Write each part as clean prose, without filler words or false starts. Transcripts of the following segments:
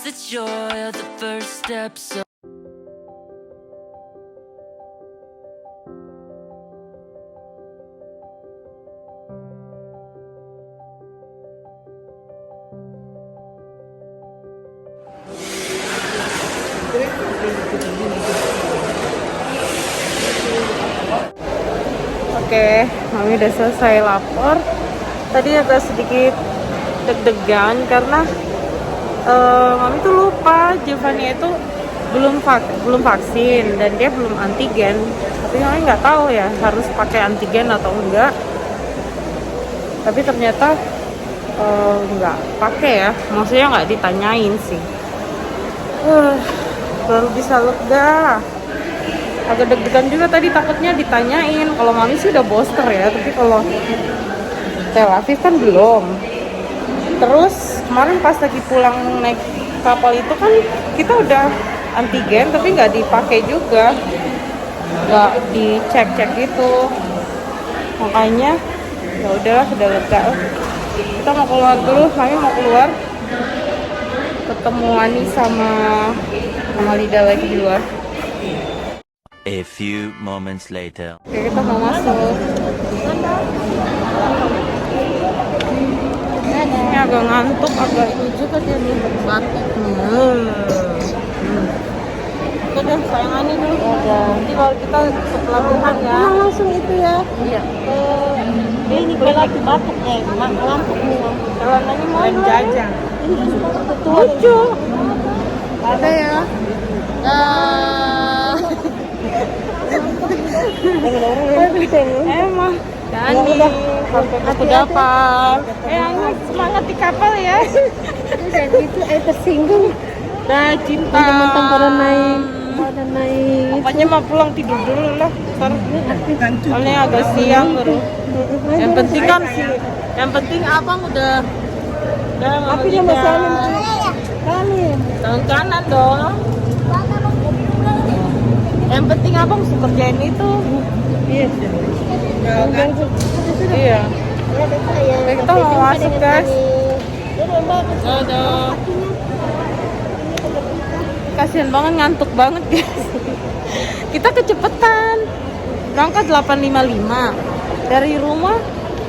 the joy of the first step. So Oke, Mami udah selesai lapor. Tadi agak sedikit deg-degan karena Mami tuh lupa Giovanni itu belum vaksin dan dia belum antigen. Tapi Mami nggak tahu ya harus pakai antigen atau enggak. Tapi ternyata nggak pakai ya. Maksudnya nggak ditanyain sih. Baru bisa lega. Agak deg-degan juga tadi, takutnya ditanyain. Kalau Mami sih udah booster ya, tapi kalau Tel Aviv kan belum. Terus kemarin pas lagi pulang naik kapal itu kan kita udah antigen tapi nggak dipakai juga, nggak dicek gitu. Makanya ya udahlah, udah lega. Kita mau keluar dulu, Mami mau keluar ketemu Ani sama Lida lagi di luar. a few moments later. Oke, kita mau masuk. Ini agak ngantuk, agak ini juga dia nih, batuk. Oke deh, sayangannya dulu. Nanti kalau kita pelabuhan ya. Langsung itu ya. Iya. Ini kalau lagi batuk ngantuk semua. Celananya mau jajang. Lucu. Ada ya. Emang Dani sampai ke kudapan. Semangat di kapal ya. Dan itu tersinggung. Dah cinta. Mentang pada naik. Apanya mau pulang tidur dulu lah. Ntar soalnya agak siang baru. Yang penting kan sih. Yang penting abang udah. Tapi dia masih Salim. Tangan kanan dong. Yang penting abang suka kerjain itu. Iya. Iya. Oke, kita mau masuk guys. Dadah. Kasian banget, ngantuk banget guys. Kita kecepetan. Berangkat 8.55. Dari rumah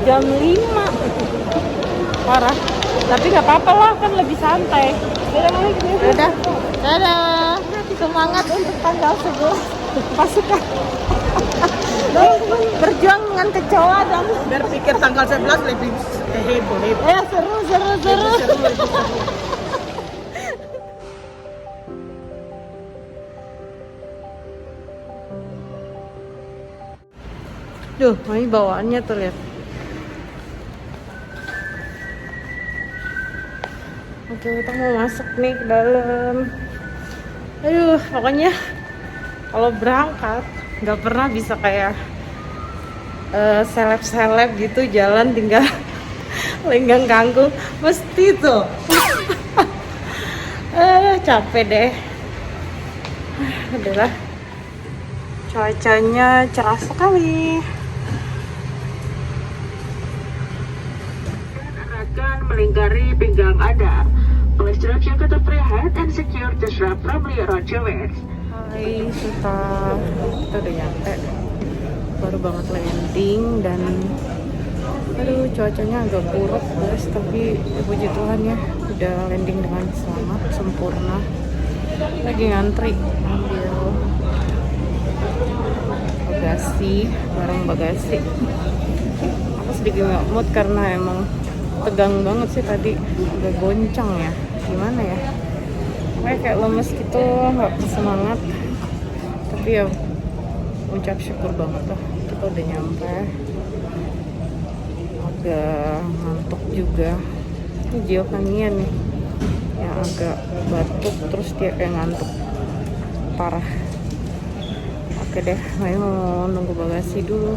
jam 5. Parah. Tapi nggak apa-apa lah, kan lebih santai. Dadah. Dadah. Semangat untuk tanggal 11 pasukan. Berjuang dengan kecoa dong. Biar pikir tanggal 11 lebih heboh. Seru. Duh, ini bawaannya tuh lihat. Oke, kita mau masuk nih ke dalam. Aduh, pokoknya kalau berangkat nggak pernah bisa kayak seleb-seleb gitu jalan tinggal lenggang kangkung, mesti tuh. Capek deh. Adalah cuacanya cerah sekali. Akan melingkari pinggang Anda. Please strap your head and secure the strap firmly around your waist. Hai, kita udah nyampe. Baru banget landing dan aduh cuacanya agak buruk guys, tapi ya puji Tuhan ya udah landing dengan selamat, sempurna. Lagi ngantri ambil bagasi, barang bagasi. Aku sedikit nggak mood karena emang tegang banget sih tadi, udah goncang ya, gimana ya, kayak lemes gitu, nggak semangat. Tapi ya ucap syukur banget lah kita udah nyampe. Agak ngantuk juga. Ini Giovanni nih yang agak batuk terus dia kayak ngantuk parah. Oke deh, ayo mau nunggu bagasi dulu.